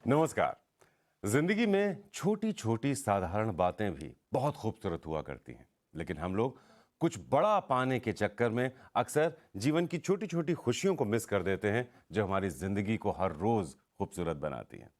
नमस्कार। जिंदगी में छोटी छोटी साधारण बातें भी बहुत खूबसूरत हुआ करती हैं, लेकिन हम लोग कुछ बड़ा पाने के चक्कर में अक्सर जीवन की छोटी छोटी खुशियों को मिस कर देते हैं, जो हमारी जिंदगी को हर रोज खूबसूरत बनाती हैं।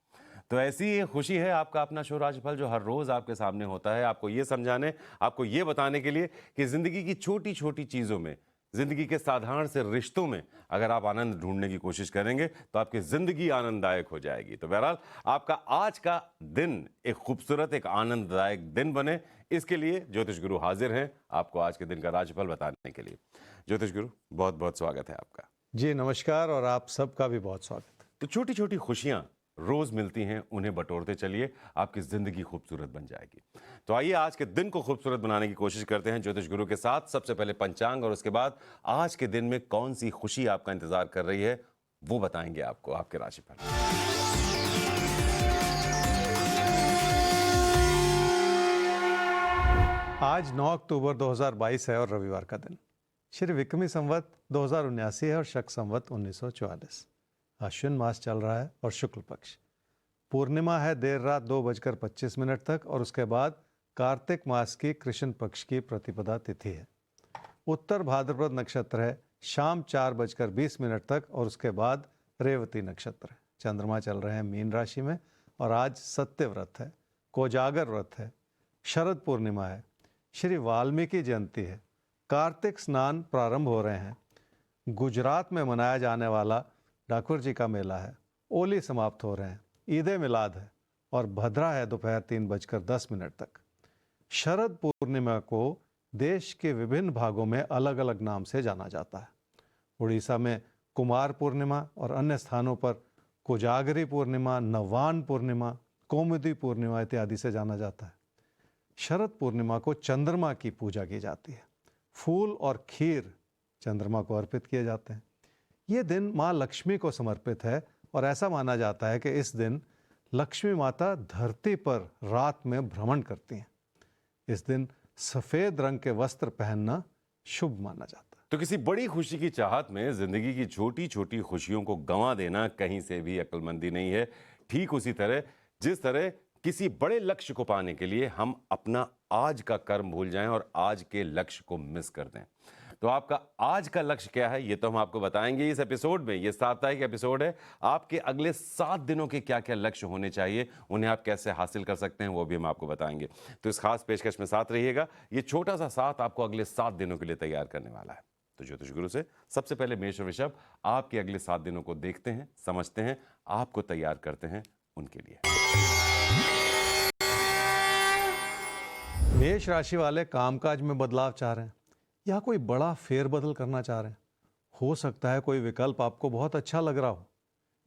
तो ऐसी ये खुशी है आपका अपना शो राशिफल, जो हर रोज आपके सामने होता है, आपको ये समझाने, आपको ये बताने के लिए कि जिंदगी की छोटी छोटी चीजों में, जिंदगी के साधारण से रिश्तों में अगर आप आनंद ढूंढने की कोशिश करेंगे तो आपकी जिंदगी आनंददायक हो जाएगी। तो बहरहाल आपका आज का दिन एक खूबसूरत, एक आनंददायक दिन बने, इसके लिए ज्योतिष गुरु हाजिर हैं आपको आज के दिन का राशिफल बताने के लिए। ज्योतिष गुरु, बहुत बहुत स्वागत है आपका। जी नमस्कार, और आप सबका भी बहुत स्वागत। तो छोटी छोटी खुशियां रोज मिलती हैं, उन्हें बटोरते चलिए, आपकी जिंदगी खूबसूरत बन जाएगी। तो आइए आज के दिन को खूबसूरत बनाने की कोशिश करते हैं ज्योतिष गुरु के साथ। सबसे पहले पंचांग, और उसके बाद आज के दिन में कौन सी खुशी आपका इंतजार कर रही है वो बताएंगे आपको आपके राशि पर। आज 9 अक्टूबर 2022 है और रविवार का दिन। श्री विक्रमी संवत 2079 है और शक संवत 1944। अश्विन मास चल रहा है और शुक्ल पक्ष। पूर्णिमा है देर रात 2:25 तक, और उसके बाद कार्तिक मास की कृष्ण पक्ष की प्रतिपदा तिथि है। उत्तर भाद्रपद नक्षत्र है शाम 4:20 तक, और उसके बाद रेवती नक्षत्र है। चंद्रमा चल रहे हैं मीन राशि में, और आज सत्य व्रत है, कोजागर व्रत है, शरद पूर्णिमा है, श्री वाल्मीकि जयंती है, कार्तिक स्नान प्रारंभ हो रहे हैं, गुजरात में मनाया जाने वाला ठाकुर जी का मेला है, ओली समाप्त हो रहे हैं, ईद ए मिलाद है, और भद्रा है दोपहर 3:10 तक। शरद पूर्णिमा को देश के विभिन्न भागों में अलग अलग नाम से जाना जाता है। उड़ीसा में कुमार पूर्णिमा और अन्य स्थानों पर कोजागरी पूर्णिमा, नवान पूर्णिमा, कौमुदी पूर्णिमा इत्यादि से जाना जाता है। शरद पूर्णिमा को चंद्रमा की पूजा की जाती है। फूल और खीर चंद्रमा को अर्पित किए जाते हैं। ये दिन माँ लक्ष्मी को समर्पित है, और ऐसा माना जाता है कि इस दिन लक्ष्मी माता धरती पर रात में भ्रमण करती हैं। इस दिन सफेद रंग के वस्त्र पहनना शुभ माना जाता है। तो किसी बड़ी खुशी की चाहत में जिंदगी की छोटी छोटी खुशियों को गंवा देना कहीं से भी अक्लमंदी नहीं है। ठीक उसी तरह जिस तरह किसी बड़े लक्ष्य को पाने के लिए हम अपना आज का कर्म भूल जाएं और आज के लक्ष्य को मिस कर दें। तो आपका आज का लक्ष्य क्या है, ये तो हम आपको बताएंगे इस एपिसोड में। ये साप्ताहिक एपिसोड है। आपके अगले 7 दिनों के क्या क्या लक्ष्य होने चाहिए, उन्हें आप कैसे हासिल कर सकते हैं, वो भी हम आपको बताएंगे। तो इस खास पेशकश में साथ रहिएगा। ये छोटा सा साथ आपको अगले 7 दिनों के लिए तैयार करने वाला है। तो ज्योतिष गुरु से सबसे पहले मेष और वृषभ आपके अगले 7 दिनों को देखते हैं, समझते हैं, आपको तैयार करते हैं उनके लिए। मेष राशि वाले कामकाज में बदलाव चाह रहे हैं या कोई बड़ा फेरबदल करना चाह रहे हैं। हो सकता है कोई विकल्प आपको बहुत अच्छा लग रहा हो,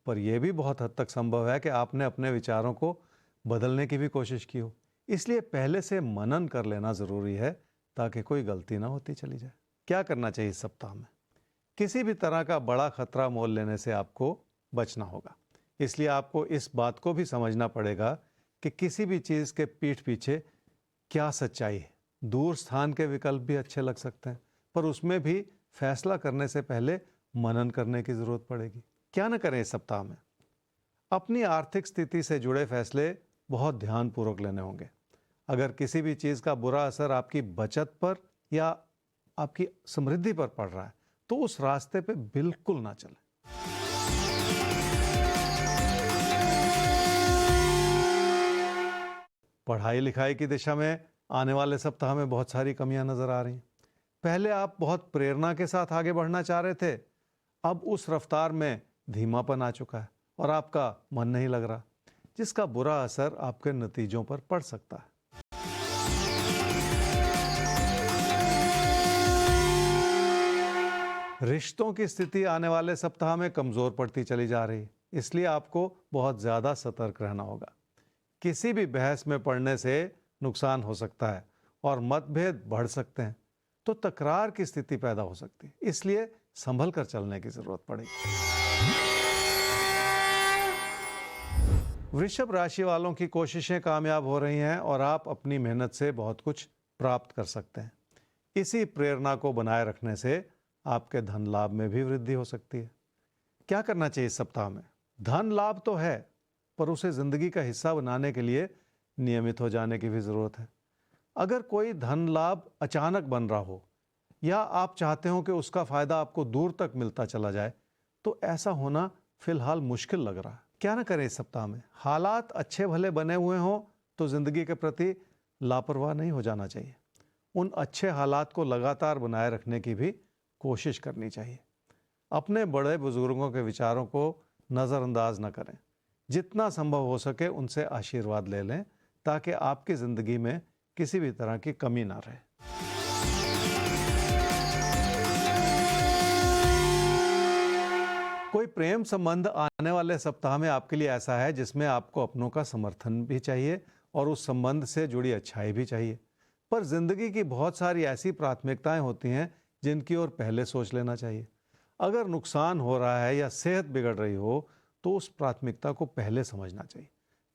पर यह भी बहुत हद तक संभव है कि आपने अपने विचारों को बदलने की भी कोशिश की हो। इसलिए पहले से मनन कर लेना जरूरी है, ताकि कोई गलती ना होती चली जाए। क्या करना चाहिए इस सप्ताह में? किसी भी तरह का बड़ा खतरा मोल लेने से आपको बचना होगा। इसलिए आपको इस बात को भी समझना पड़ेगा कि किसी भी चीज़ के पीठ पीछे क्या सच्चाई है। दूर स्थान के विकल्प भी अच्छे लग सकते हैं, पर उसमें भी फैसला करने से पहले मनन करने की जरूरत पड़ेगी। क्या न करें इस सप्ताह में? अपनी आर्थिक स्थिति से जुड़े फैसले बहुत ध्यानपूर्वक लेने होंगे। अगर किसी भी चीज़ का बुरा असर आपकी बचत पर या आपकी समृद्धि पर पड़ रहा है, तो उस रास्ते पे बिल्कुल ना चलें। पढ़ाई लिखाई की दिशा में आने वाले सप्ताह में बहुत सारी कमियां नजर आ रही हैं। पहले आप बहुत प्रेरणा के साथ आगे बढ़ना चाह रहे थे, अब उस रफ्तार में धीमापन आ चुका है और आपका मन नहीं लग रहा, जिसका बुरा असर आपके नतीजों पर पड़ सकता है। रिश्तों की स्थिति आने वाले सप्ताह में कमजोर पड़ती चली जा रही है, इसलिए आपको बहुत ज्यादा सतर्क रहना होगा। किसी भी बहस में पड़ने से नुकसान हो सकता है और मतभेद बढ़ सकते हैं, तो तकरार की स्थिति पैदा हो सकती है। इसलिए संभल कर चलने की जरूरत पड़ेगी। वृषभ राशि वालों की कोशिशें कामयाब हो रही हैं और आप अपनी मेहनत से बहुत कुछ प्राप्त कर सकते हैं। इसी प्रेरणा को बनाए रखने से आपके धन लाभ में भी वृद्धि हो सकती है। क्या करना चाहिए इस सप्ताह में? धन लाभ तो है, पर उसे ज़िंदगी का हिस्सा बनाने के लिए नियमित हो जाने की भी ज़रूरत है। अगर कोई धन लाभ अचानक बन रहा हो या आप चाहते हो कि उसका फ़ायदा आपको दूर तक मिलता चला जाए, तो ऐसा होना फिलहाल मुश्किल लग रहा है। क्या ना करें इस सप्ताह में? हालात अच्छे भले बने हुए हों तो ज़िंदगी के प्रति लापरवाह नहीं हो जाना चाहिए। उन अच्छे हालात को लगातार बनाए रखने की भी कोशिश करनी चाहिए। अपने बड़े बुजुर्गों के विचारों को नज़रअंदाज न करें। जितना संभव हो सके उनसे आशीर्वाद ले लें ताकि आपकी ज़िंदगी में किसी भी तरह की कमी ना रहे। कोई प्रेम संबंध आने वाले सप्ताह में आपके लिए ऐसा है जिसमें आपको अपनों का समर्थन भी चाहिए और उस संबंध से जुड़ी अच्छाई भी चाहिए। पर जिंदगी की बहुत सारी ऐसी प्राथमिकताएं होती हैं जिनकी ओर पहले सोच लेना चाहिए। अगर नुकसान हो रहा है या सेहत बिगड़ रही हो तो उस प्राथमिकता को पहले समझना चाहिए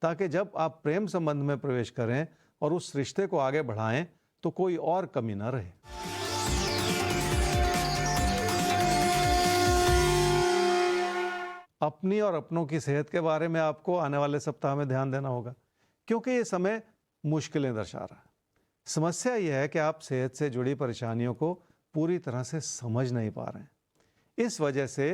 ताकि जब आप प्रेम संबंध में प्रवेश करें और उस रिश्ते को आगे बढ़ाएं तो कोई और कमी ना रहे। अपनी और अपनों की सेहत के बारे में आपको आने वाले सप्ताह में ध्यान देना होगा क्योंकि ये समय मुश्किलें दर्शा रहा है। समस्या यह है कि आप सेहत से जुड़ी परेशानियों को पूरी तरह से समझ नहीं पा रहे हैं। इस वजह से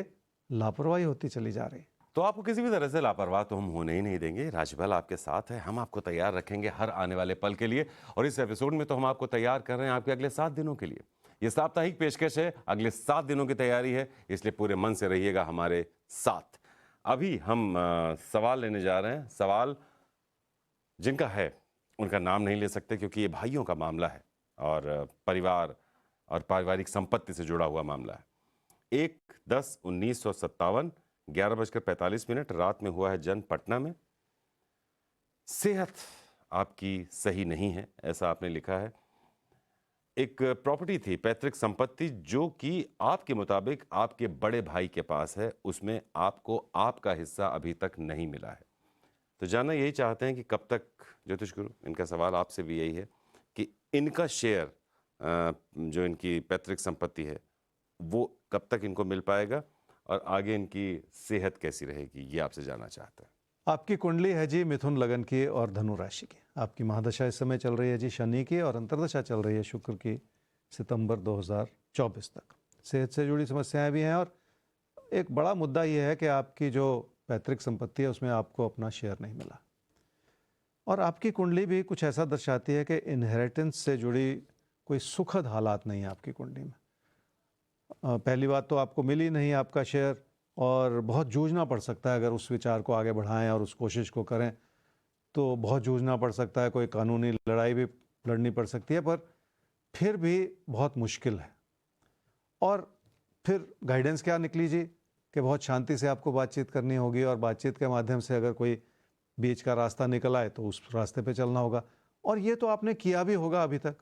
लापरवाही होती चली जा रही है। तो आपको किसी भी तरह से लापरवाह तो हम होने ही नहीं देंगे। राशिफल आपके साथ है, हम आपको तैयार रखेंगे हर आने वाले पल के लिए। और इस एपिसोड में तो हम आपको तैयार कर रहे हैं आपके अगले 7 दिनों के लिए। ये साप्ताहिक पेशकश है, अगले 7 दिनों की तैयारी है, इसलिए पूरे मन से रहिएगा हमारे साथ। अभी हम सवाल लेने जा रहे हैं। सवाल जिनका है उनका नाम नहीं ले सकते क्योंकि ये भाइयों का मामला है और परिवार और पारिवारिक संपत्ति से जुड़ा हुआ मामला है। 1/10/1957 11:45 रात में हुआ है जन्म पटना में। सेहत आपकी सही नहीं है ऐसा आपने लिखा है। एक प्रॉपर्टी थी, पैतृक संपत्ति, जो कि आपके मुताबिक आपके बड़े भाई के पास है, उसमें आपको आपका हिस्सा अभी तक नहीं मिला है। तो जानना यही चाहते हैं कि कब तक, ज्योतिष गुरु इनका सवाल आपसे भी यही है कि इनका शेयर जो इनकी पैतृक संपत्ति है वो कब तक इनको मिल पाएगा और आगे इनकी सेहत कैसी रहेगी, ये आपसे जानना चाहते हैं। आपकी कुंडली है जी मिथुन लगन की और धनु राशि की। आपकी महादशा इस समय चल रही है जी शनि की और अंतर्दशा चल रही है शुक्र की सितंबर 2024 तक। सेहत से जुड़ी समस्याएं भी हैं और एक बड़ा मुद्दा ये है कि आपकी जो पैतृक संपत्ति है उसमें आपको अपना शेयर नहीं मिला। और आपकी कुंडली भी कुछ ऐसा दर्शाती है कि इनहेरिटेंस से जुड़ी कोई सुखद हालात नहीं है आपकी कुंडली में। पहली बात तो आपको मिली नहीं आपका शेयर और बहुत जूझना पड़ सकता है। अगर उस विचार को आगे बढ़ाएं और उस कोशिश को करें तो बहुत जूझना पड़ सकता है, कोई कानूनी लड़ाई भी लड़नी पड़ सकती है, पर फिर भी बहुत मुश्किल है। और फिर गाइडेंस क्या निकली जी कि बहुत शांति से आपको बातचीत करनी होगी और बातचीत के माध्यम से अगर कोई बीच का रास्ता निकल आए तो उस रास्ते पे चलना होगा। और ये तो आपने किया भी होगा अभी तक।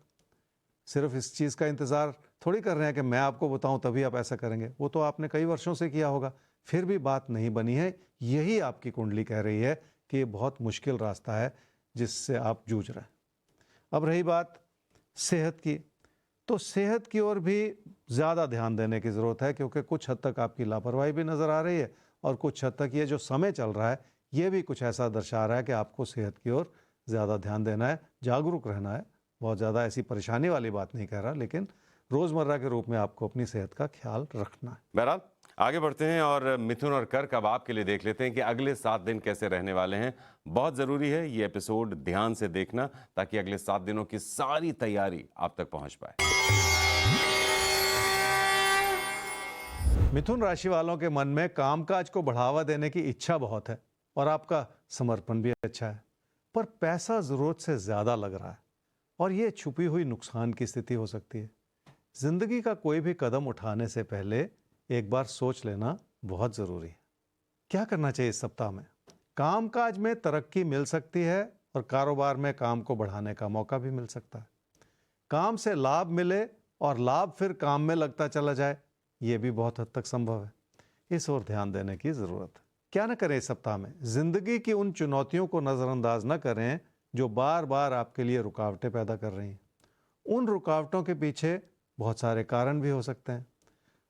सिर्फ इस चीज़ का इंतज़ार थोड़ी कर रहे हैं कि मैं आपको बताऊं तभी आप ऐसा करेंगे, वो तो आपने कई वर्षों से किया होगा, फिर भी बात नहीं बनी है। यही आपकी कुंडली कह रही है कि ये बहुत मुश्किल रास्ता है जिससे आप जूझ रहे हैं। अब रही बात सेहत की, तो सेहत की ओर भी ज़्यादा ध्यान देने की ज़रूरत है क्योंकि कुछ हद तक आपकी लापरवाही भी नज़र आ रही है और कुछ हद तक ये जो समय चल रहा है ये भी कुछ ऐसा दर्शा रहा है कि आपको सेहत की ओर ज़्यादा ध्यान देना है, जागरूक रहना है। बहुत ज़्यादा ऐसी परेशानी वाली बात नहीं कह रहा, लेकिन रोज़मर्रा के रूप में आपको अपनी सेहत का ख्याल रखना है। बहरहाल आगे बढ़ते हैं और मिथुन और कर्क अब आपके लिए देख लेते हैं कि अगले 7 दिन कैसे रहने वाले हैं। बहुत ज़रूरी है ये एपिसोड ध्यान से देखना ताकि अगले 7 दिनों की सारी तैयारी आप तक पहुंच पाए। मिथुन राशि वालों के मन में कामकाज को बढ़ावा देने की इच्छा बहुत है और आपका समर्पण भी अच्छा है, पर पैसा ज़रूरत से ज़्यादा लग रहा है और ये छुपी हुई नुकसान की स्थिति हो सकती है। जिंदगी का कोई भी कदम उठाने से पहले एक बार सोच लेना बहुत ज़रूरी है। क्या करना चाहिए इस सप्ताह में? कामकाज में तरक्की मिल सकती है और कारोबार में काम को बढ़ाने का मौका भी मिल सकता है। काम से लाभ मिले और लाभ फिर काम में लगता चला जाए, ये भी बहुत हद तक संभव है। इस ओर ध्यान देने की ज़रूरत है। क्या न करें इस सप्ताह में? जिंदगी की उन चुनौतियों को नज़रअंदाज न करें जो बार बार आपके लिए रुकावटें पैदा कर रही हैं। उन रुकावटों के पीछे बहुत सारे कारण भी हो सकते हैं।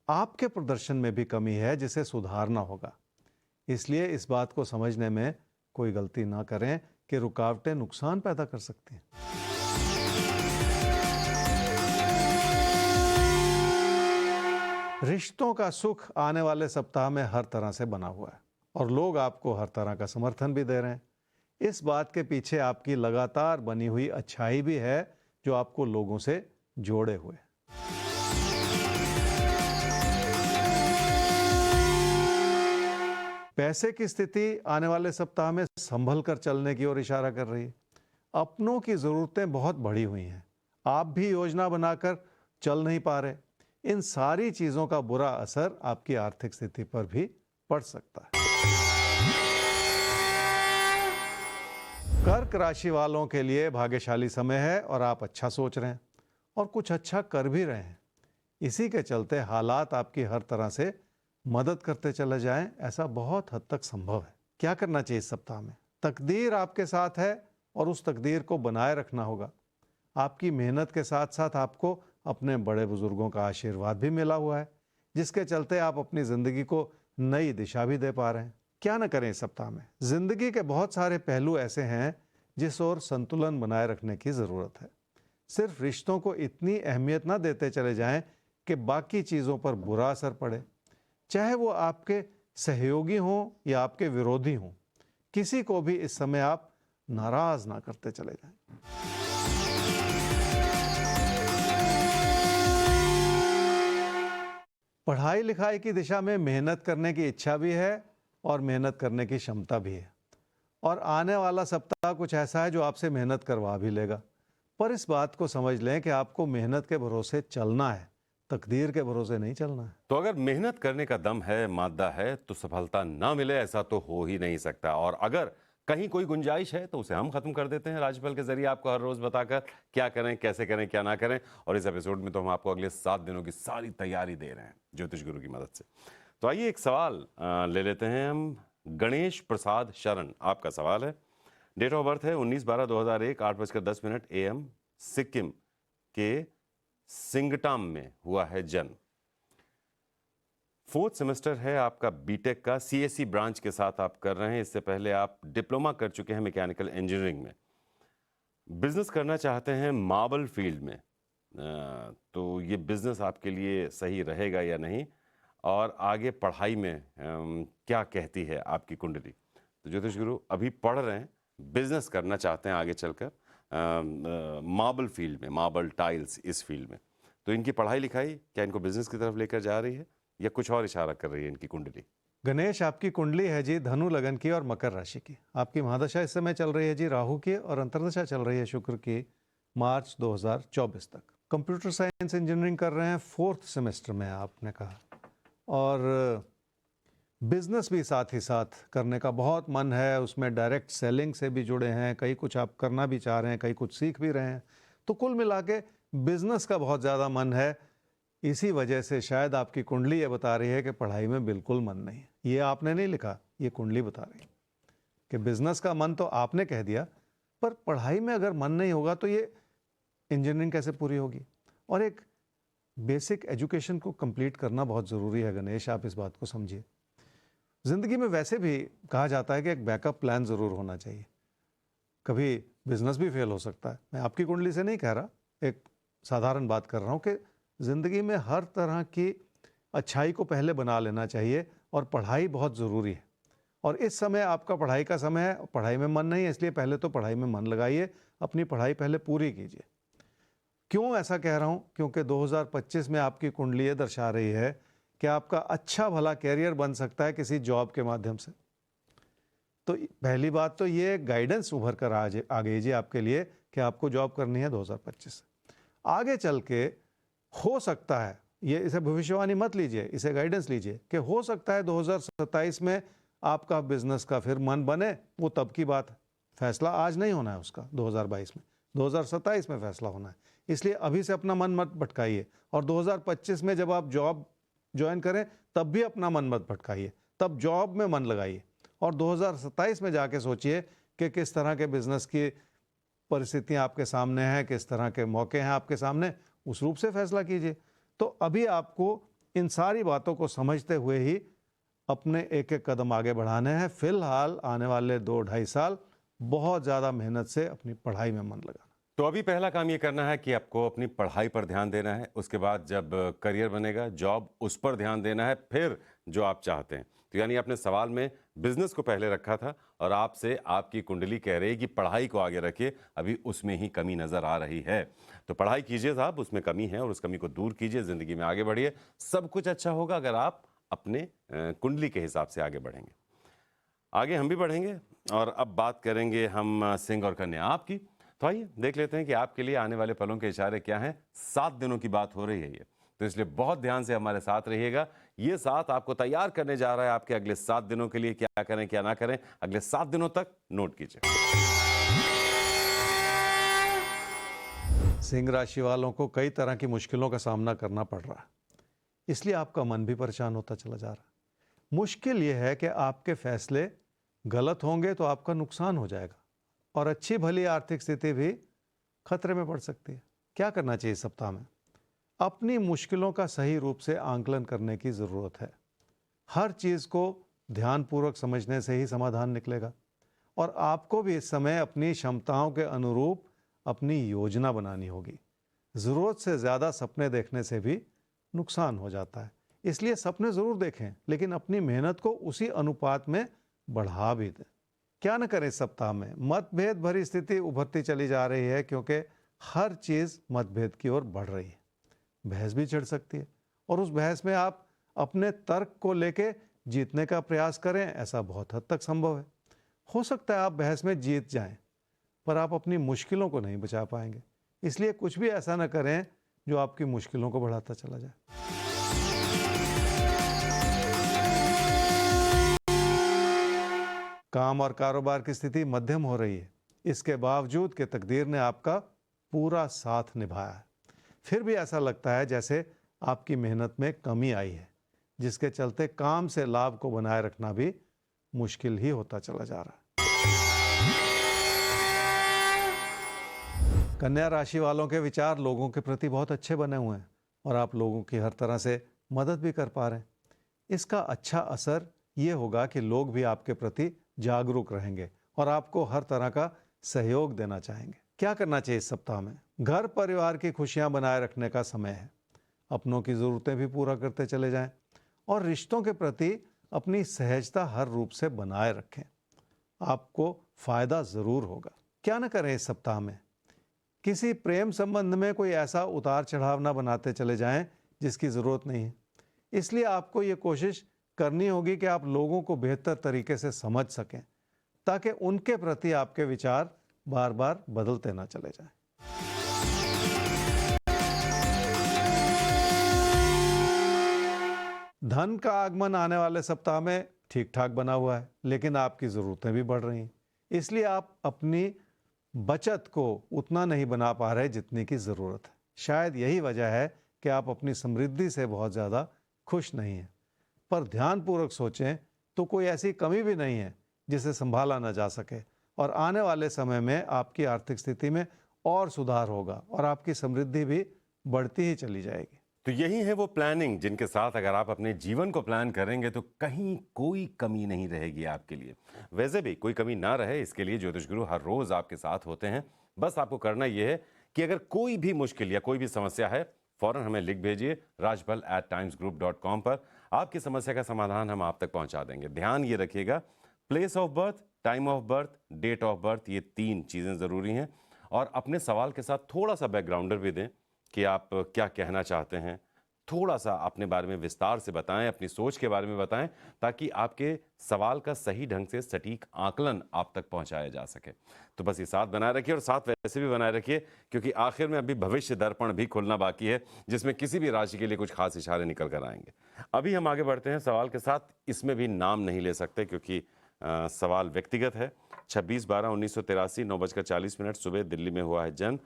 आपके प्रदर्शन में भी कमी है जिसे सुधारना होगा। इसलिए इस बात को समझने में कोई गलती ना करें कि रुकावटें नुकसान पैदा कर सकती हैं। रिश्तों का सुख आने वाले सप्ताह में हर तरह से बना हुआ है और लोग आपको हर तरह का समर्थन भी दे रहे हैं। इस बात के पीछे आपकी लगातार बनी हुई अच्छाई भी है जो आपको लोगों से जोड़े हुए है। पैसे की स्थिति आने वाले सप्ताह में संभल कर चलने की ओर इशारा कर रही है। अपनों की जरूरतें बहुत बढ़ी हुई हैं, आप भी योजना बनाकर चल नहीं पा रहे। इन सारी चीजों का बुरा असर आपकी आर्थिक स्थिति पर भी पड़ सकता है। कर्क राशि वालों के लिए भाग्यशाली समय है और आप अच्छा सोच रहे हैं और कुछ अच्छा कर भी रहे हैं। इसी के चलते हालात आपकी हर तरह से मदद करते चले जाएं, ऐसा बहुत हद तक संभव है। क्या करना चाहिए इस सप्ताह में? तकदीर आपके साथ है और उस तकदीर को बनाए रखना होगा। आपकी मेहनत के साथ साथ आपको अपने बड़े बुजुर्गों का आशीर्वाद भी मिला हुआ है, जिसके चलते आप अपनी जिंदगी को नई दिशा भी दे पा रहे हैं। क्या न करें इस सप्ताह में? जिंदगी के बहुत सारे पहलू ऐसे हैं जिस ओर संतुलन बनाए रखने की जरूरत है। सिर्फ रिश्तों को इतनी अहमियत ना देते चले जाएं कि बाकी चीजों पर बुरा असर पड़े, चाहे वो आपके सहयोगी हों या आपके विरोधी हों। किसी को भी इस समय आप नाराज ना करते चले जाएं। पढ़ाई लिखाई की दिशा में मेहनत करने की इच्छा भी है और मेहनत करने की क्षमता भी है और आने वाला सप्ताह कुछ ऐसा है जो आपसे मेहनत करवा भी लेगा। पर इस बात को समझ लें कि आपको मेहनत के भरोसे चलना है, तकदीर के भरोसे नहीं चलना है। तो अगर मेहनत करने का दम है, मादा है, तो सफलता ना मिले ऐसा तो हो ही नहीं सकता। और अगर कहीं कोई गुंजाइश है तो उसे हम खत्म कर देते हैं राशिफल के जरिए, आपको हर रोज बताकर क्या करें, कैसे करें, क्या ना करें। और इस एपिसोड में तो हम आपको अगले 7 दिनों की सारी तैयारी दे रहे हैं ज्योतिष गुरु की मदद से। तो आइए एक सवाल ले लेते हैं हम। गणेश प्रसाद शरण, आपका सवाल है। डेट ऑफ बर्थ है 19/12/2001, 8:10 AM, सिक्किम के सिंगटाम में हुआ है जन्म। 4th सेमेस्टर है आपका बीटेक का, सीएससी ब्रांच के साथ आप कर रहे हैं। इससे पहले आप डिप्लोमा कर चुके हैं मैकेनिकल इंजीनियरिंग में। बिजनेस करना चाहते हैं मार्बल फील्ड में, तो ये बिजनेस आपके लिए सही रहेगा या नहीं, और आगे पढ़ाई में क्या कहती है आपकी कुंडली। तो ज्योतिष गुरु अभी पढ़ रहे हैं, बिजनेस करना चाहते हैं आगे चलकर मार्बल फील्ड में, मार्बल टाइल्स इस फील्ड में। तो इनकी पढ़ाई लिखाई क्या इनको बिजनेस की तरफ लेकर जा रही है या कुछ और इशारा कर रही है इनकी कुंडली? गणेश, आपकी कुंडली है जी धनु लगन की और मकर राशि की। आपकी महादशा इस समय चल रही है जी राहु की और अंतर्दशा चल रही है शुक्र की मार्च 2024 तक। कंप्यूटर साइंस इंजीनियरिंग कर रहे हैं, 4th सेमेस्टर में आपने कहा, और बिजनेस भी साथ ही साथ करने का बहुत मन है। उसमें डायरेक्ट सेलिंग से भी जुड़े हैं, कई कुछ आप करना भी चाह रहे हैं, कई कुछ सीख भी रहे हैं। तो कुल मिला के बिजनेस का बहुत ज़्यादा मन है। इसी वजह से शायद आपकी कुंडली ये बता रही है कि पढ़ाई में बिल्कुल मन नहीं है। ये आपने नहीं लिखा, ये कुंडली बता रही है कि बिजनेस का मन तो आपने कह दिया, पर पढ़ाई में अगर मन नहीं होगा तो ये इंजीनियरिंग कैसे पूरी होगी। और एक बेसिक एजुकेशन को कंप्लीट करना बहुत ज़रूरी है गणेश, आप इस बात को समझिए। ज़िंदगी में वैसे भी कहा जाता है कि एक बैकअप प्लान ज़रूर होना चाहिए। कभी बिजनेस भी फेल हो सकता है। मैं आपकी कुंडली से नहीं कह रहा, एक साधारण बात कर रहा हूँ कि ज़िंदगी में हर तरह की अच्छाई को पहले बना लेना चाहिए और पढ़ाई बहुत ज़रूरी है। और इस समय आपका पढ़ाई का समय है, पढ़ाई में मन नहीं है, इसलिए पहले तो पढ़ाई में मन लगाइए, अपनी पढ़ाई पहले पूरी कीजिए। क्यों ऐसा कह रहा हूँ? क्योंकि 2025 में आपकी कुंडली ये दर्शा रही है कि आपका अच्छा भला कैरियर बन सकता है किसी जॉब के माध्यम से। तो पहली बात तो ये गाइडेंस उभर कर आ गई जी आपके लिए कि आपको जॉब करनी है 2025 से। आगे चल के हो सकता है, ये इसे भविष्यवाणी मत लीजिए, इसे गाइडेंस लीजिए कि हो सकता है 2027 में आपका बिजनेस का फिर मन बने, वो तब की बात है। फैसला आज नहीं होना है उसका 2022 में, 2027 में फैसला होना है। इसलिए अभी से अपना मन मत भटकाइए और 2025 में जब आप जॉब ज्वाइन करें तब भी अपना मन मत भटकाइए, तब जॉब में मन लगाइए और 2027 में जाके सोचिए कि किस तरह के बिजनेस की परिस्थितियां आपके सामने हैं, किस तरह के मौके हैं आपके सामने, उस रूप से फैसला कीजिए। तो अभी आपको इन सारी बातों को समझते हुए ही अपने एक एक कदम आगे बढ़ाने हैं। फिलहाल आने वाले 2-2.5 साल बहुत ज़्यादा मेहनत से अपनी पढ़ाई में मन लगाना। तो अभी पहला काम ये करना है कि आपको अपनी पढ़ाई पर ध्यान देना है। उसके बाद जब करियर बनेगा, जॉब, उस पर ध्यान देना है, फिर जो आप चाहते हैं। तो यानी आपने सवाल में बिजनेस को पहले रखा था और आपसे आपकी कुंडली कह रही है कि पढ़ाई को आगे रखिए, अभी उसमें ही कमी नजर आ रही है। तो पढ़ाई कीजिए साहब, उसमें कमी है और उस कमी को दूर कीजिए, जिंदगी में आगे बढ़िए। सब कुछ अच्छा होगा अगर आप अपने कुंडली के हिसाब से आगे बढ़ेंगे। आगे हम भी बढ़ेंगे और अब बात करेंगे हम सिंह और कन्या आपकी। तो आइए देख लेते हैं कि आपके लिए आने वाले पलों के इशारे क्या हैं। 7 दिनों की बात हो रही है ये, तो इसलिए बहुत ध्यान से हमारे साथ रहिएगा। ये 7 आपको तैयार करने जा रहा है आपके अगले 7 दिनों के लिए। क्या करें क्या ना करें, अगले 7 दिनों तक नोट कीजिए। सिंह राशि वालों को कई तरह की मुश्किलों का सामना करना पड़ रहा है, इसलिए आपका मन भी परेशान होता चला जा रहा है। मुश्किल यह है कि आपके फैसले गलत होंगे तो आपका नुकसान हो जाएगा और अच्छी भली आर्थिक स्थिति भी खतरे में पड़ सकती है। क्या करना चाहिए इस सप्ताह में? अपनी मुश्किलों का सही रूप से आंकलन करने की ज़रूरत है। हर चीज़ को ध्यानपूर्वक समझने से ही समाधान निकलेगा और आपको भी इस समय अपनी क्षमताओं के अनुरूप अपनी योजना बनानी होगी। ज़रूरत से ज़्यादा सपने देखने से भी नुकसान हो जाता है, इसलिए सपने ज़रूर देखें, लेकिन अपनी मेहनत को उसी अनुपात में बढ़ा भी दें। क्या न करें इस सप्ताह में? मतभेद भरी स्थिति उभरती चली जा रही है क्योंकि हर चीज़ मतभेद की ओर बढ़ रही है। बहस भी छिड़ सकती है और उस बहस में आप अपने तर्क को लेके जीतने का प्रयास करें, ऐसा बहुत हद तक संभव है। हो सकता है आप बहस में जीत जाएं, पर आप अपनी मुश्किलों को नहीं बचा पाएंगे। इसलिए कुछ भी ऐसा न करें जो आपकी मुश्किलों को बढ़ाता चला जाए। काम और कारोबार की स्थिति मध्यम हो रही है, इसके बावजूद कि तकदीर ने आपका पूरा साथ निभाया है। फिर भी ऐसा लगता है जैसे आपकी मेहनत में कमी आई है, जिसके चलते काम से लाभ को बनाए रखना भी मुश्किल ही होता चला जा रहा है। कन्या राशि वालों के विचार लोगों के प्रति बहुत अच्छे बने हुए हैं और आप लोगों की हर तरह से मदद भी कर पा रहे हैं। इसका अच्छा असर ये होगा कि लोग भी आपके प्रति जागरूक रहेंगे और आपको हर तरह का सहयोग देना चाहेंगे। क्या करना चाहिए इस सप्ताह में? घर परिवार की खुशियां बनाए रखने का समय है। अपनों की ज़रूरतें भी पूरा करते चले जाएं और रिश्तों के प्रति अपनी सहजता हर रूप से बनाए रखें। आपको फायदा ज़रूर होगा। क्या न करें इस सप्ताह में? किसी प्रेम संबंध में कोई ऐसा उतार चढ़ाव ना बनाते चले जाएं जिसकी ज़रूरत नहीं है। इसलिए आपको ये कोशिश करनी होगी कि आप लोगों को बेहतर तरीके से समझ सकें, ताकि उनके प्रति आपके विचार बार बार बदलते ना चले जाएं। धन का आगमन आने वाले सप्ताह में ठीक ठाक बना हुआ है, लेकिन आपकी ज़रूरतें भी बढ़ रही हैं। इसलिए आप अपनी बचत को उतना नहीं बना पा रहे जितनी की ज़रूरत है। शायद यही वजह है कि आप अपनी समृद्धि से बहुत ज़्यादा खुश नहीं हैं। पर ध्यानपूर्वक सोचें तो कोई ऐसी कमी भी नहीं है जिसे संभाला ना जा सके और आने वाले समय में आपकी आर्थिक स्थिति में और सुधार होगा और आपकी समृद्धि भी बढ़ती ही चली जाएगी। तो यही है वो प्लानिंग जिनके साथ अगर आप अपने जीवन को प्लान करेंगे तो कहीं कोई कमी नहीं रहेगी आपके लिए। वैसे भी कोई कमी ना रहे, इसके लिए ज्योतिष गुरु हर रोज आपके साथ होते हैं। बस आपको करना यह है कि अगर कोई भी मुश्किल या कोई भी समस्या है, फौरन हमें लिख भेजिए rajbal@timesgroup.com पर। आपकी समस्या का समाधान हम आप तक पहुंचा देंगे। ध्यान ये रखिएगा, place of birth, time of birth, date of birth, ये 3 चीज़ें ज़रूरी हैं। और अपने सवाल के साथ थोड़ा सा बैकग्राउंडर भी दें कि आप क्या कहना चाहते हैं। थोड़ा सा अपने बारे में विस्तार से बताएं, अपनी सोच के बारे में बताएं, ताकि आपके सवाल का सही ढंग से सटीक आकलन आप तक पहुंचाया जा सके। तो बस ये साथ बनाए रखिए और साथ वैसे भी बनाए रखिए, क्योंकि आखिर में अभी भविष्य दर्पण भी खुलना बाकी है, जिसमें किसी भी राशि के लिए कुछ खास इशारे निकल कर आएंगे। अभी हम आगे बढ़ते हैं सवाल के साथ। इसमें भी नाम नहीं ले सकते क्योंकि सवाल व्यक्तिगत है। 26/12/1983 9:40 सुबह दिल्ली में हुआ है जन्म।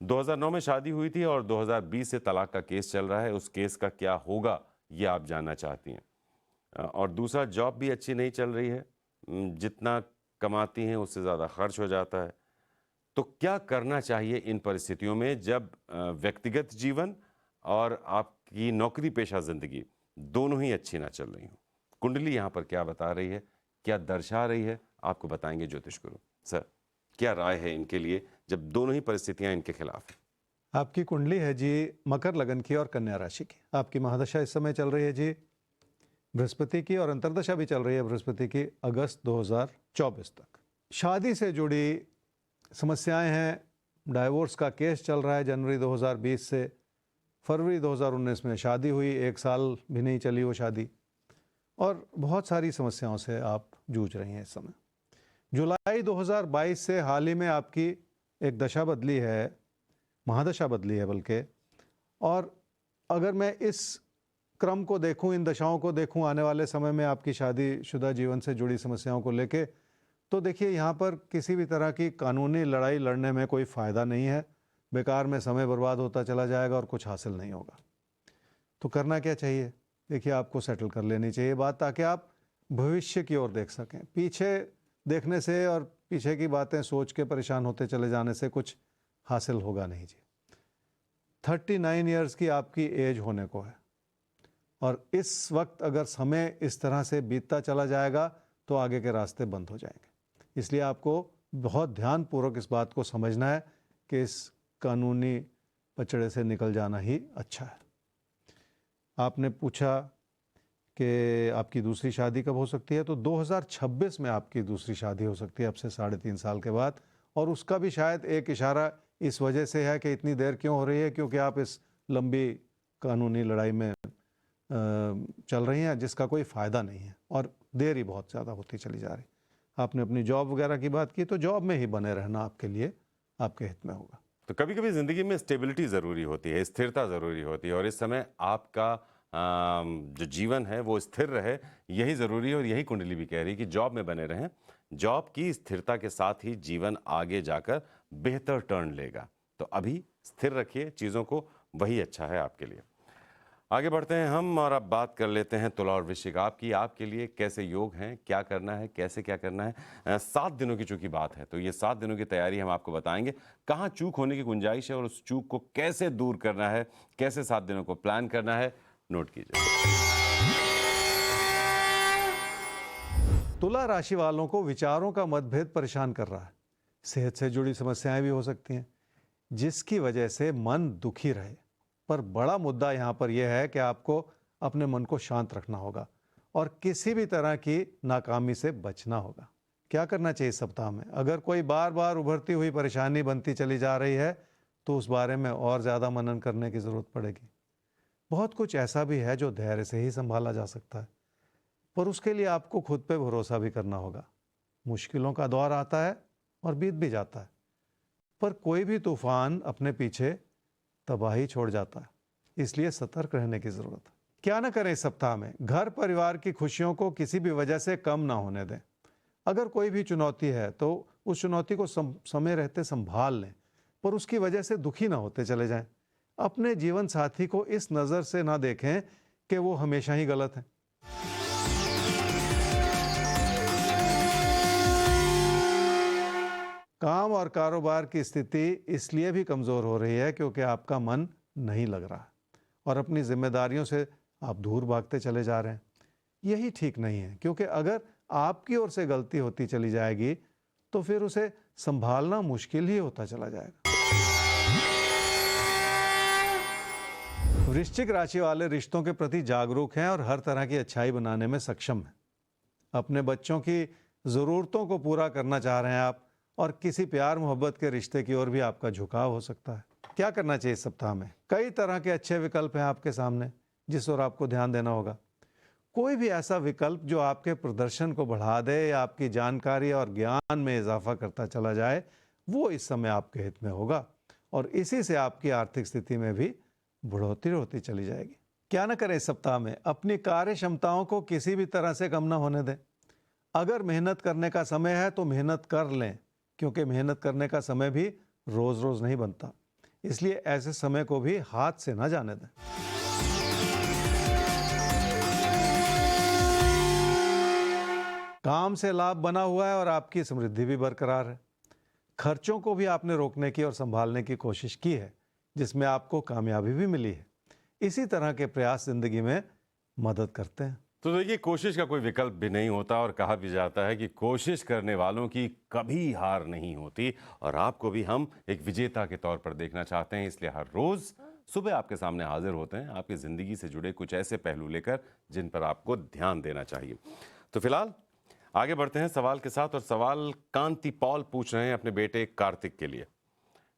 2009 में शादी हुई थी और 2020 से तलाक का केस चल रहा है। उस केस का क्या होगा ये आप जानना चाहती हैं। और दूसरा, जॉब भी अच्छी नहीं चल रही है, जितना कमाती हैं उससे ज़्यादा खर्च हो जाता है। तो क्या करना चाहिए इन परिस्थितियों में जब व्यक्तिगत जीवन और आपकी नौकरी पेशा ज़िंदगी दोनों ही अच्छी ना चल रही हों? कुंडली यहाँ पर क्या बता रही है, क्या दर्शा रही है, आपको बताएंगे ज्योतिष गुरु। सर, क्या राय है इनके लिए जब दोनों ही परिस्थितियां इनके खिलाफ हैं? आपकी कुंडली है जी मकर लगन की और कन्या राशि की। आपकी महादशा इस समय चल रही है जी बृहस्पति की, और अंतर्दशा भी चल रही है बृहस्पति की अगस्त 2024 तक। शादी से जुड़ी समस्याएं हैं, डाइवोर्स का केस चल रहा है जनवरी 2020 से फरवरी 2019 में शादी हुई, 1 साल भी नहीं चली वो शादी, और बहुत सारी समस्याओं से आप जूझ रही हैं इस समय। जुलाई 2022 से हाल ही में आपकी एक दशा बदली है, महादशा बदली है बल्कि, और अगर मैं इस क्रम को देखूं, इन दशाओं को देखूं आने वाले समय में आपकी शादीशुदा जीवन से जुड़ी समस्याओं को लेके, तो देखिए यहाँ पर किसी भी तरह की कानूनी लड़ाई लड़ने में कोई फ़ायदा नहीं है। बेकार में समय बर्बाद होता चला जाएगा और कुछ हासिल नहीं होगा। तो करना क्या चाहिए? देखिए, आपको सेटल कर लेनी चाहिए बात, ताकि आप भविष्य की ओर देख सकें। पीछे देखने से और पीछे की बातें सोच के परेशान होते चले जाने से कुछ हासिल होगा नहीं जी। 39 इयर्स की आपकी एज होने को है, और इस वक्त अगर समय इस तरह से बीतता चला जाएगा तो आगे के रास्ते बंद हो जाएंगे। इसलिए आपको बहुत ध्यानपूर्वक इस बात को समझना है कि इस कानूनी पचड़े से निकल जाना ही अच्छा है। आपने पूछा कि आपकी दूसरी शादी कब हो सकती है, तो 2026 में आपकी दूसरी शादी हो सकती है, अब से 3.5 साल के बाद। और उसका भी शायद एक इशारा इस वजह से है कि इतनी देर क्यों हो रही है, क्योंकि आप इस लंबी कानूनी लड़ाई में चल रही हैं जिसका कोई फ़ायदा नहीं है, और देर ही बहुत ज़्यादा होती चली जा रही। आपने अपनी जॉब वगैरह की बात की, तो जॉब में ही बने रहना आपके लिए आपके हित में होगा। तो कभी कभी ज़िंदगी में स्टेबिलिटी ज़रूरी होती है, स्थिरता ज़रूरी होती है, और इस समय आपका जो जीवन है वो स्थिर रहे, यही ज़रूरी है। और यही कुंडली भी कह रही है कि जॉब में बने रहें। जॉब की स्थिरता के साथ ही जीवन आगे जाकर बेहतर टर्न लेगा। तो अभी स्थिर रखिए चीज़ों को, वही अच्छा है आपके लिए। आगे बढ़ते हैं हम, और अब बात कर लेते हैं तुला और वृश्चिक आपकी। आपके लिए कैसे योग हैं, क्या करना है, कैसे क्या करना है। 7 दिनों की चूंकि बात है, तो ये 7 दिनों की तैयारी हम आपको बताएंगे, कहाँ चूक होने की गुंजाइश है और उस चूक को कैसे दूर करना है, कैसे 7 दिनों को प्लान करना है। नोट कीजिए। तुला राशि वालों को विचारों का मतभेद परेशान कर रहा है। सेहत से जुड़ी समस्याएं भी हो सकती हैं, जिसकी वजह से मन दुखी रहे। पर बड़ा मुद्दा यहाँ पर यह है कि आपको अपने मन को शांत रखना होगा और किसी भी तरह की नाकामी से बचना होगा। क्या करना चाहिए इस सप्ताह में? अगर कोई बार बार उभरती हुई परेशानी बनती चली जा रही है, तो उस बारे में और ज़्यादा मनन करने की ज़रूरत पड़ेगी। बहुत कुछ ऐसा भी है जो धैर्य से ही संभाला जा सकता है, पर उसके लिए आपको खुद पे भरोसा भी करना होगा। मुश्किलों का दौर आता है और बीत भी जाता है, पर कोई भी तूफान अपने पीछे तबाही छोड़ जाता है, इसलिए सतर्क रहने की जरूरत है। क्या ना करें इस सप्ताह में? घर परिवार की खुशियों को किसी भी वजह से कम ना होने दें। अगर कोई भी चुनौती है तो उस चुनौती को समय रहते संभाल लें, पर उसकी वजह से दुखी ना होते चले जाएं। अपने जीवन साथी को इस नज़र से ना देखें कि वो हमेशा ही गलत है। काम और कारोबार की स्थिति इसलिए भी कमज़ोर हो रही है क्योंकि आपका मन नहीं लग रहा और अपनी जिम्मेदारियों से आप दूर भागते चले जा रहे हैं। यही ठीक नहीं है, क्योंकि अगर आपकी ओर से गलती होती चली जाएगी तो फिर उसे संभालना मुश्किल ही होता चला जाएगा। वृश्चिक राशि वाले रिश्तों के प्रति जागरूक हैं और हर तरह की अच्छाई बनाने में सक्षम हैं। अपने बच्चों की ज़रूरतों को पूरा करना चाह रहे हैं आप, और किसी प्यार मोहब्बत के रिश्ते की ओर भी आपका झुकाव हो सकता है। क्या करना चाहिए इस सप्ताह में? कई तरह के अच्छे विकल्प हैं आपके सामने, जिस ओर आपको ध्यान देना होगा। कोई भी ऐसा विकल्प जो आपके प्रदर्शन को बढ़ा दे या आपकी जानकारी और ज्ञान में इजाफा करता चला जाए, वो इस समय आपके हित में होगा, और इसी से आपकी आर्थिक स्थिति में भी बढ़ोतरी होती चली जाएगी। क्या ना करें इस सप्ताह में? अपनी कार्य क्षमताओं को किसी भी तरह से कम ना होने दें। अगर मेहनत करने का समय है तो मेहनत कर लें, क्योंकि मेहनत करने का समय भी रोज रोज नहीं बनता, इसलिए ऐसे समय को भी हाथ से ना जाने दें। काम से लाभ बना हुआ है और आपकी समृद्धि भी बरकरार है। खर्चों को भी आपने रोकने की और संभालने की कोशिश की है, जिसमें आपको कामयाबी भी मिली है। इसी तरह के प्रयास जिंदगी में मदद करते हैं। तो देखिए, कोशिश का कोई विकल्प भी नहीं होता और कहा भी जाता है कि कोशिश करने वालों की कभी हार नहीं होती। और आपको भी हम एक विजेता के तौर पर देखना चाहते हैं, इसलिए हर रोज सुबह आपके सामने हाजिर होते हैं आपकी ज़िंदगी से जुड़े कुछ ऐसे पहलू लेकर जिन पर आपको ध्यान देना चाहिए। तो फिलहाल आगे बढ़ते हैं सवाल के साथ। और सवाल कांति पॉल पूछ रहे हैं अपने बेटे कार्तिक के लिए।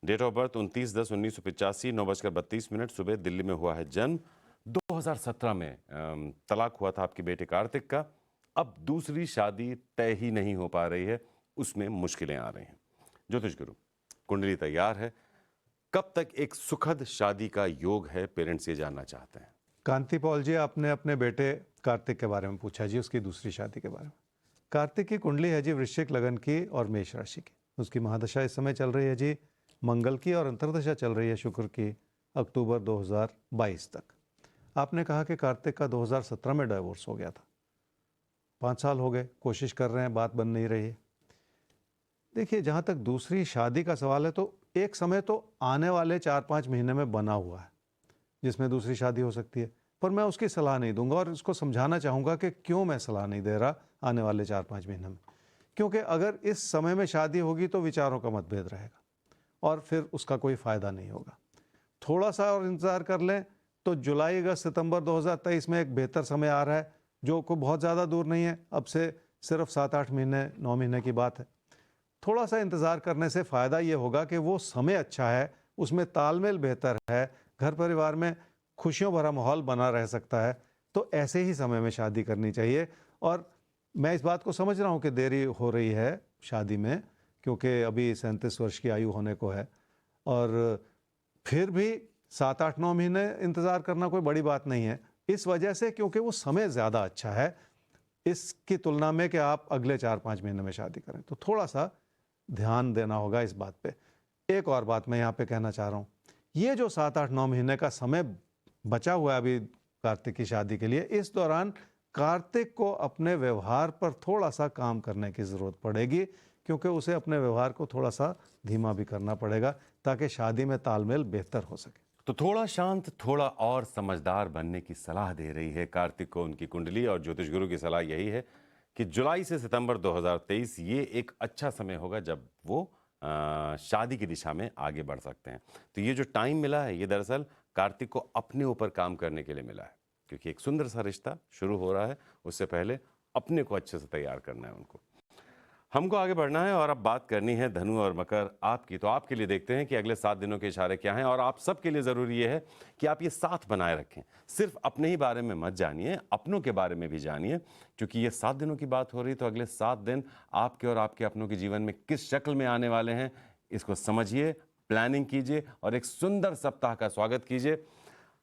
डेट ऑफ बर्थ 29/10/1985, 9:32 सुबह, दिल्ली में हुआ है जन्म। 2017 में तलाक हुआ था आपके बेटे कार्तिक का। अब दूसरी शादी तय ही नहीं हो पा रही है, उसमें मुश्किलें आ रही हैं। ज्योतिष गुरु, कुंडली तैयार है, कब तक एक सुखद शादी का योग है, पेरेंट्स ये जानना चाहते हैं। कांति पॉल जी, आपने अपने बेटे कार्तिक के बारे में पूछा जी, उसकी दूसरी शादी के बारे में। कार्तिक की कुंडली है जी वृश्चिक लगन की और मेष राशि की। उसकी महादशा इस समय चल रही है जी मंगल की, और अंतर्दशा चल रही है शुक्र की, अक्टूबर 2022 तक। आपने कहा कि कार्तिक का 2017 में डाइवोर्स हो गया था, 5 साल हो गए, कोशिश कर रहे हैं, बात बन नहीं रही है। देखिए, जहाँ तक दूसरी शादी का सवाल है, तो एक समय तो आने वाले 4-5 महीने में बना हुआ है जिसमें दूसरी शादी हो सकती है, पर मैं उसकी सलाह नहीं दूंगा और उसको समझाना चाहूँगा कि क्यों मैं सलाह नहीं दे रहा आने वाले 4-5 महीने में। क्योंकि अगर इस समय में शादी होगी तो विचारों का मतभेद रहेगा और फिर उसका कोई फ़ायदा नहीं होगा। थोड़ा सा और इंतज़ार कर लें तो जुलाई, अगस्त, सितंबर 2023 में एक बेहतर समय आ रहा है, जो को बहुत ज़्यादा दूर नहीं है, अब से सिर्फ 7-8 महीने, 9 महीने की बात है। थोड़ा सा इंतज़ार करने से फ़ायदा ये होगा कि वो समय अच्छा है, उसमें तालमेल बेहतर है, घर परिवार में खुशियों भरा माहौल बना रह सकता है। तो ऐसे ही समय में शादी करनी चाहिए। और मैं इस बात को समझ रहा हूँ कि देरी हो रही है शादी में, क्योंकि अभी 37 वर्ष की आयु होने को है, और फिर भी 7-8-9 महीने इंतज़ार करना कोई बड़ी बात नहीं है, इस वजह से क्योंकि वो समय ज़्यादा अच्छा है इसकी तुलना में कि आप अगले 4-5 महीने में शादी करें। तो थोड़ा सा ध्यान देना होगा इस बात पे। एक और बात मैं यहाँ पे कहना चाह रहा हूँ, ये जो 7-8-9 महीने का समय बचा हुआ है अभी कार्तिक की शादी के लिए, इस दौरान कार्तिक को अपने व्यवहार पर थोड़ा सा काम करने की ज़रूरत पड़ेगी, क्योंकि उसे अपने व्यवहार को थोड़ा सा धीमा भी करना पड़ेगा ताकि शादी में तालमेल बेहतर हो सके। तो थोड़ा शांत, थोड़ा और समझदार बनने की सलाह दे रही है कार्तिक को उनकी कुंडली। और ज्योतिष गुरु की सलाह यही है कि जुलाई से सितंबर 2023 ये एक अच्छा समय होगा जब वो शादी की दिशा में आगे बढ़ सकते हैं। तो ये जो टाइम मिला है, ये दरअसल कार्तिक को अपने ऊपर काम करने के लिए मिला है, क्योंकि एक सुंदर सा रिश्ता शुरू हो रहा है। उससे पहले अपने को अच्छे से तैयार करना है उनको। हमको आगे बढ़ना है और अब बात करनी है धनु और मकर आपकी। तो आपके लिए देखते हैं कि अगले 7 दिनों के इशारे क्या हैं। और आप सबके लिए ज़रूरी ये है कि आप ये साथ बनाए रखें। सिर्फ अपने ही बारे में मत जानिए, अपनों के बारे में भी जानिए, क्योंकि ये 7 दिनों की बात हो रही। तो अगले 7 दिन आपके और आपके अपनों के जीवन में किस शक्ल में आने वाले हैं, इसको समझिए, प्लानिंग कीजिए और एक सुंदर सप्ताह का स्वागत कीजिए।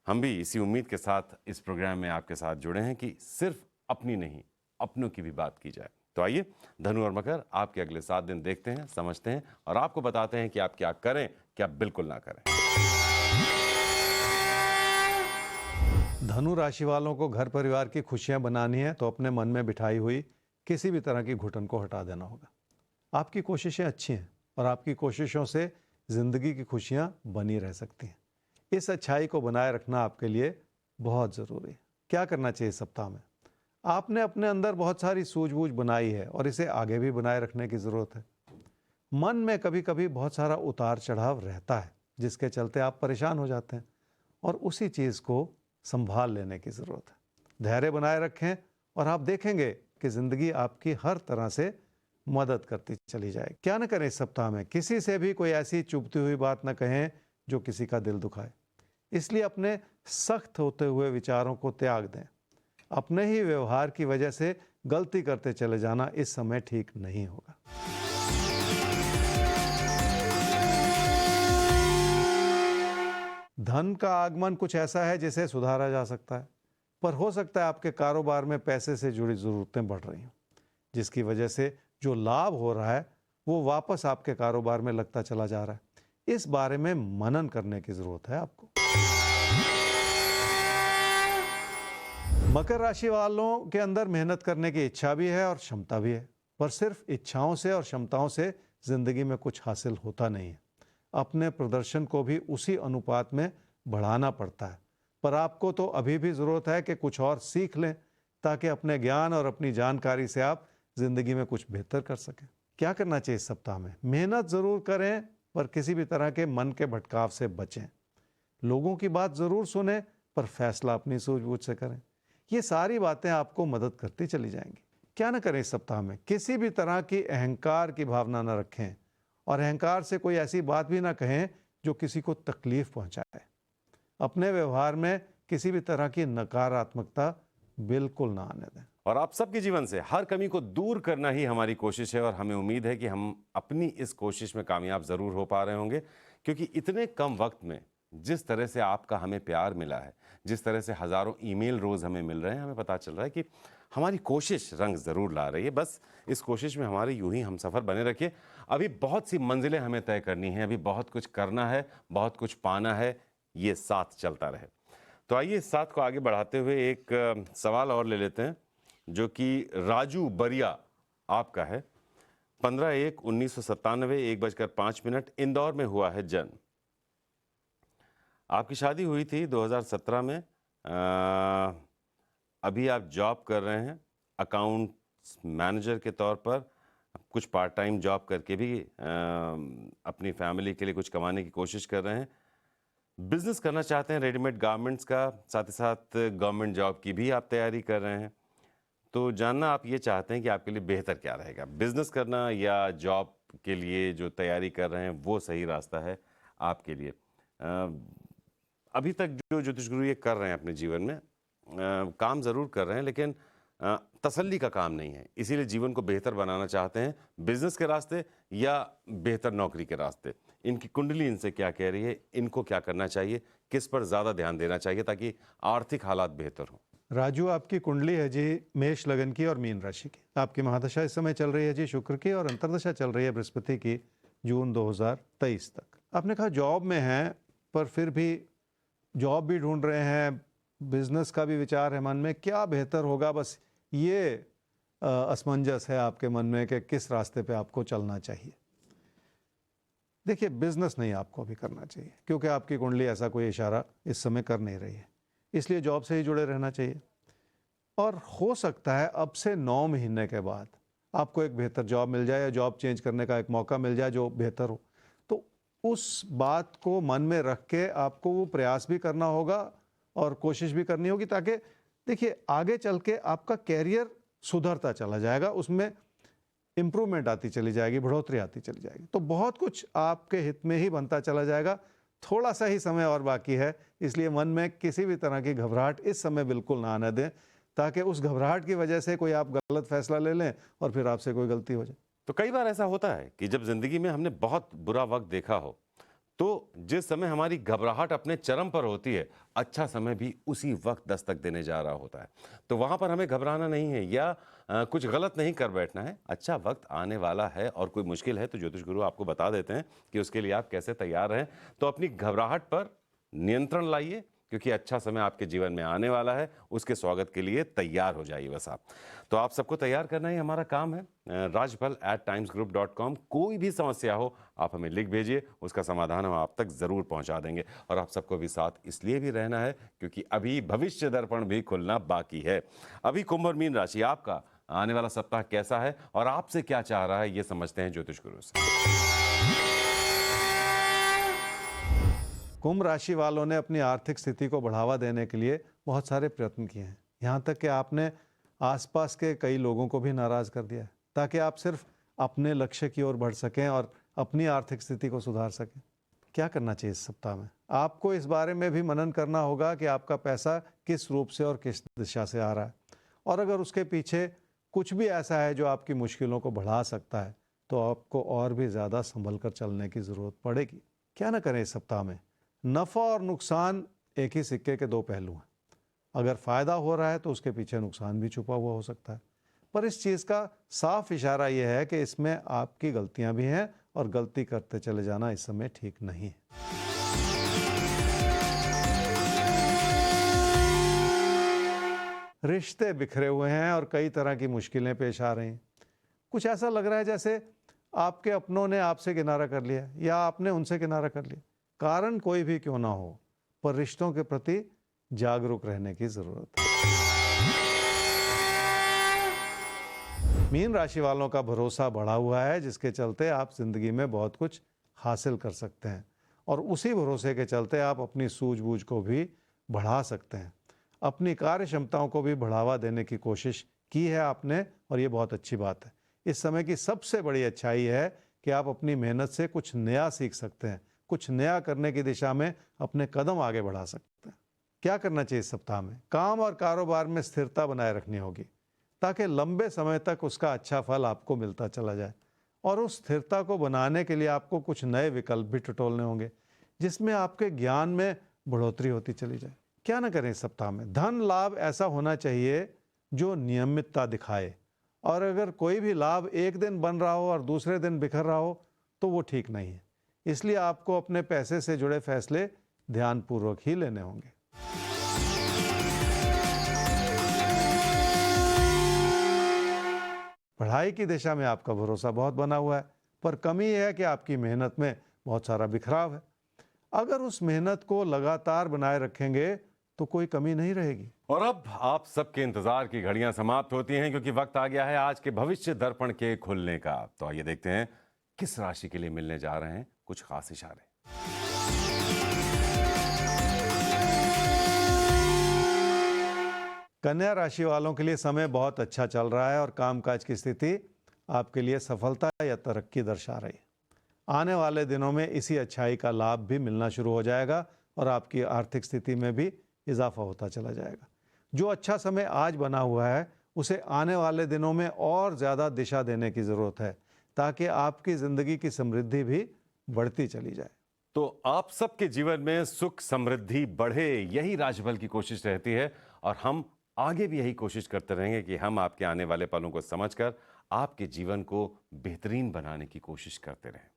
हम भी इसी उम्मीद के साथ इस प्रोग्राम में आपके साथ जुड़े हैं कि सिर्फ अपनी नहीं, अपनों की भी बात की जाए। तो आइए धनु और मकर आपके अगले 7 दिन देखते हैं, समझते हैं और आपको बताते हैं कि आप क्या करें, क्या बिल्कुल ना करें। धनु राशि वालों को घर परिवार की खुशियां बनानी है तो अपने मन में बिठाई हुई किसी भी तरह की घुटन को हटा देना होगा। आपकी कोशिशें अच्छी हैं और आपकी कोशिशों से जिंदगी की खुशियां बनी रह सकती हैं। इस अच्छाई को बनाए रखना आपके लिए बहुत ज़रूरी है। क्या करना चाहिए इस सप्ताह में? आपने अपने अंदर बहुत सारी सूझबूझ बनाई है और इसे आगे भी बनाए रखने की ज़रूरत है। मन में कभी कभी बहुत सारा उतार चढ़ाव रहता है, जिसके चलते आप परेशान हो जाते हैं, और उसी चीज़ को संभाल लेने की ज़रूरत है। धैर्य बनाए रखें और आप देखेंगे कि ज़िंदगी आपकी हर तरह से मदद करती चली जाए। क्या न करें इस सप्ताह में? किसी से भी कोई ऐसी चुभती हुई बात न कहें जो किसी का दिल दुखाए। इसलिए अपने सख्त होते हुए विचारों को त्याग दें। अपने ही व्यवहार की वजह से गलती करते चले जाना इस समय ठीक नहीं होगा। धन का आगमन कुछ ऐसा है जिसे सुधारा जा सकता है, पर हो सकता है आपके कारोबार में पैसे से जुड़ी ज़रूरतें बढ़ रही हों, जिसकी वजह से जो लाभ हो रहा है वो वापस आपके कारोबार में लगता चला जा रहा है। इस बारे में मनन करने की ज़रूरत है आपको। मकर राशि वालों के अंदर मेहनत करने की इच्छा भी है और क्षमता भी है, पर सिर्फ इच्छाओं से और क्षमताओं से जिंदगी में कुछ हासिल होता नहीं है। अपने प्रदर्शन को भी उसी अनुपात में बढ़ाना पड़ता है, पर आपको तो अभी भी ज़रूरत है कि कुछ और सीख लें, ताकि अपने ज्ञान और अपनी जानकारी से आप जिंदगी में कुछ बेहतर कर सकें। क्या करना चाहिए इस सप्ताह में? मेहनत जरूर करें, पर किसी भी तरह के मन के भटकाव से बचें। लोगों की बात जरूर सुने, पर फैसला अपनी सूझबूझ से करें। ये सारी बातें आपको मदद करती चली जाएंगी। क्या ना करें इस सप्ताह में? किसी भी तरह की अहंकार की भावना न रखें, और अहंकार से कोई ऐसी बात भी ना कहें जो किसी को तकलीफ पहुंचाए। अपने व्यवहार में किसी भी तरह की नकारात्मकता बिल्कुल ना आने दें। और आप सबके जीवन से हर कमी को दूर करना ही हमारी कोशिश है, और हमें उम्मीद है कि हम अपनी इस कोशिश में कामयाब ज़रूर हो पा रहे होंगे, क्योंकि इतने कम वक्त में जिस तरह से आपका हमें प्यार मिला है, जिस तरह से हज़ारों ईमेल रोज़ हमें मिल रहे हैं, हमें पता चल रहा है कि हमारी कोशिश रंग ज़रूर ला रही है। बस इस कोशिश में हमारे यूं ही हम सफ़र बने रखिए। अभी बहुत सी मंजिलें हमें तय करनी हैं, अभी बहुत कुछ करना है, बहुत कुछ पाना है। ये साथ चलता रहे। तो आइए इस साथ को आगे बढ़ाते हुए एक सवाल और ले लेते हैं, जो कि राजू बरिया आपका है। 15/1/1997, 1:05 इंदौर में हुआ है जन्म। आपकी शादी हुई थी 2017 में। अभी आप जॉब कर रहे हैं अकाउंट्स मैनेजर के तौर पर। कुछ पार्ट टाइम जॉब करके भी अपनी फैमिली के लिए कुछ कमाने की कोशिश कर रहे हैं। बिजनेस करना चाहते हैं रेडीमेड गारमेंट्स का, साथ ही साथ गवर्नमेंट जॉब की भी आप तैयारी कर रहे हैं। तो जानना आप ये चाहते हैं कि आपके लिए बेहतर क्या रहेगा, बिजनेस करना या जॉब के लिए जो तैयारी कर रहे हैं वो सही रास्ता है आपके लिए। अभी तक जो ज्योतिष गुरु ये कर रहे हैं अपने जीवन में, काम ज़रूर कर रहे हैं, लेकिन तसल्ली का काम नहीं है। इसीलिए जीवन को बेहतर बनाना चाहते हैं, बिजनेस के रास्ते या बेहतर नौकरी के रास्ते। इनकी कुंडली इनसे क्या कह रही है, इनको क्या करना चाहिए, किस पर ज़्यादा ध्यान देना चाहिए ताकि आर्थिक हालात बेहतर हों? राजू, आपकी कुंडली है जी मेष लगन की और मीन राशि की। आपकी महादशा इस समय चल रही है जी शुक्र की, और अंतर्दशा चल रही है बृहस्पति की जून 2023 तक। आपने कहा जॉब में हैं, पर फिर भी जॉब भी ढूंढ रहे हैं, बिजनेस का भी विचार है मन में, क्या बेहतर होगा, बस ये असमंजस है आपके मन में कि किस रास्ते पे आपको चलना चाहिए। देखिए, बिजनेस नहीं आपको अभी करना चाहिए, क्योंकि आपकी कुंडली ऐसा कोई इशारा इस समय कर नहीं रही है। इसलिए जॉब से ही जुड़े रहना चाहिए, और हो सकता है अब से 9 महीने के बाद आपको एक बेहतर जॉब मिल जाए, या जॉब चेंज करने का एक मौका मिल जाए जो बेहतर हो। तो उस बात को मन में रख के आपको वो प्रयास भी करना होगा और कोशिश भी करनी होगी, ताकि देखिए आगे चल के आपका कैरियर सुधरता चला जाएगा, उसमें इम्प्रूवमेंट आती चली जाएगी, बढ़ोतरी आती चली जाएगी। तो बहुत कुछ आपके हित में ही बनता चला जाएगा। थोड़ा सा ही समय और बाकी है, इसलिए मन में किसी भी तरह की घबराहट इस समय बिल्कुल ना आने दें, ताकि उस घबराहट की वजह से कोई आप गलत फैसला ले लें और फिर आपसे कोई गलती हो जाए। तो कई बार ऐसा होता है कि जब जिंदगी में हमने बहुत बुरा वक्त देखा हो, तो जिस समय हमारी घबराहट अपने चरम पर होती है, अच्छा समय भी उसी वक्त दस्तक देने जा रहा होता है। तो वहां पर हमें घबराना नहीं है, या कुछ गलत नहीं कर बैठना है। अच्छा वक्त आने वाला है, और कोई मुश्किल है तो ज्योतिष गुरु आपको बता देते हैं कि उसके लिए आप कैसे तैयार रहें। तो अपनी घबराहट पर नियंत्रण लाइए, क्योंकि अच्छा समय आपके जीवन में आने वाला है। उसके स्वागत के लिए तैयार हो जाइए बस आप। तो आप सबको तैयार करना ही हमारा काम है। rajpal@timesgroup.com। कोई भी समस्या हो आप हमें लिख भेजिए, उसका समाधान हम आप तक जरूर पहुंचा देंगे। और आप सबको भी साथ इसलिए भी रहना है क्योंकि अभी भविष्य दर्पण भी खुलना बाकी है। अभी कुंभ और मीन राशि, आपका आने वाला सप्ताह कैसा है और आपसे क्या चाह रहा है, ये समझते हैं ज्योतिष गुरु से। कुंभ राशि वालों ने अपनी आर्थिक स्थिति को बढ़ावा देने के लिए बहुत सारे प्रयत्न किए हैं। यहाँ तक कि आपने आसपास के कई लोगों को भी नाराज कर दिया है, ताकि आप सिर्फ अपने लक्ष्य की ओर बढ़ सकें और अपनी आर्थिक स्थिति को सुधार सकें। क्या करना चाहिए इस सप्ताह में? आपको इस बारे में भी मनन करना होगा कि आपका पैसा किस रूप से और किस दिशा से आ रहा है, और अगर उसके पीछे कुछ भी ऐसा है जो आपकी मुश्किलों को बढ़ा सकता है, तो आपको और भी ज़्यादा संभल कर चलने की ज़रूरत पड़ेगी। क्या ना करें इस सप्ताह में? नफ़ा और नुकसान एक ही सिक्के के दो पहलू हैं। अगर फ़ायदा हो रहा है तो उसके पीछे नुकसान भी छुपा हुआ हो सकता है, पर इस चीज़ का साफ इशारा यह है कि इसमें आपकी गलतियां भी हैं, और गलती करते चले जाना इस समय ठीक नहीं है। रिश्ते बिखरे हुए हैं और कई तरह की मुश्किलें पेश आ रही हैं। कुछ ऐसा लग रहा है जैसे आपके अपनों ने आपसे किनारा कर लिया, या आपने उनसे किनारा कर लिया। कारण कोई भी क्यों ना हो, पर रिश्तों के प्रति जागरूक रहने की जरूरत है। मीन राशि वालों का भरोसा बढ़ा हुआ है, जिसके चलते आप जिंदगी में बहुत कुछ हासिल कर सकते हैं और उसी भरोसे के चलते आप अपनी सूझबूझ को भी बढ़ा सकते हैं। अपनी कार्य क्षमताओं को भी बढ़ावा देने की कोशिश की है आपने और ये बहुत अच्छी बात है। इस समय की सबसे बड़ी अच्छाई है कि आप अपनी मेहनत से कुछ नया सीख सकते हैं, कुछ नया करने की दिशा में अपने कदम आगे बढ़ा सकते हैं। क्या करना चाहिए इस सप्ताह में? काम और कारोबार में स्थिरता बनाए रखनी होगी ताकि लंबे समय तक उसका अच्छा फल आपको मिलता चला जाए। और उस स्थिरता को बनाने के लिए आपको कुछ नए विकल्प भी टटोलने होंगे, जिसमें आपके ज्ञान में बढ़ोतरी होती चली जाए। क्या ना करें इस सप्ताह में? धन लाभ ऐसा होना चाहिए जो नियमितता दिखाए, और अगर कोई भी लाभ एक दिन बन रहा हो और दूसरे दिन बिखर रहा हो तो वो ठीक नहीं है। इसलिए आपको अपने पैसे से जुड़े फैसले ध्यानपूर्वक ही लेने होंगे। पढ़ाई की दिशा में आपका भरोसा बहुत बना हुआ है, पर कमी यह है कि आपकी मेहनत में बहुत सारा बिखराव है। अगर उस मेहनत को लगातार बनाए रखेंगे तो कोई कमी नहीं रहेगी। और अब आप सबके इंतजार की घड़ियां समाप्त होती हैं, क्योंकि वक्त आ गया है आज के भविष्य दर्पण के खुलने का। तो आइए देखते हैं किस राशि के लिए मिलने जा रहे हैं कुछ खास इशारे। कन्या राशि वालों के लिए समय बहुत अच्छा चल रहा है और कामकाज की स्थिति आपके लिए सफलता या तरक्की दर्शा रही है। आने वाले दिनों में इसी अच्छाई का लाभ भी मिलना शुरू हो जाएगा और आपकी आर्थिक स्थिति में भी इजाफा होता चला जाएगा। जो अच्छा समय आज बना हुआ है उसे आने वाले दिनों में और ज़्यादा दिशा देने की ज़रूरत है, ताकि आपकी ज़िंदगी की समृद्धि भी बढ़ती चली जाए। तो आप सबके जीवन में सुख समृद्धि बढ़े, यही राशिफल की कोशिश रहती है और हम आगे भी यही कोशिश करते रहेंगे कि हम आपके आने वाले पलों को समझकर आपके जीवन को बेहतरीन बनाने की कोशिश करते रहें।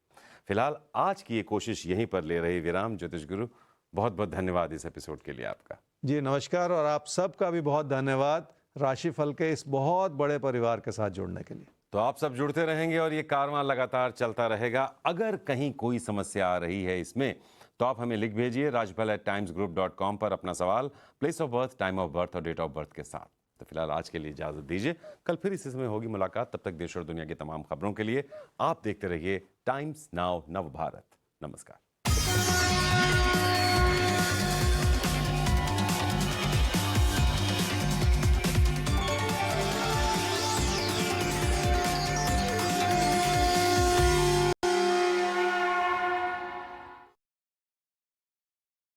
फिलहाल आज की ये कोशिश यहीं पर ले रही विराम। ज्योतिष गुरु, बहुत बहुत धन्यवाद इस एपिसोड के लिए आपका। जी नमस्कार, और आप सबका भी बहुत धन्यवाद राशिफल के इस बहुत बड़े परिवार के साथ जुड़ने के लिए। तो आप सब जुड़ते रहेंगे और ये कारवां लगातार चलता रहेगा। अगर कहीं कोई समस्या आ रही है इसमें, तो आप हमें लिख भेजिए rajpal@timesgroup.com पर अपना सवाल, place of birth, time of birth और डेट ऑफ बर्थ के साथ। तो फिलहाल आज के लिए इजाजत दीजिए, कल फिर इसी समय होगी मुलाकात। तब तक देश और दुनिया की तमाम खबरों के लिए आप देखते रहिए टाइम्स नाउ नव भारत। नमस्कार।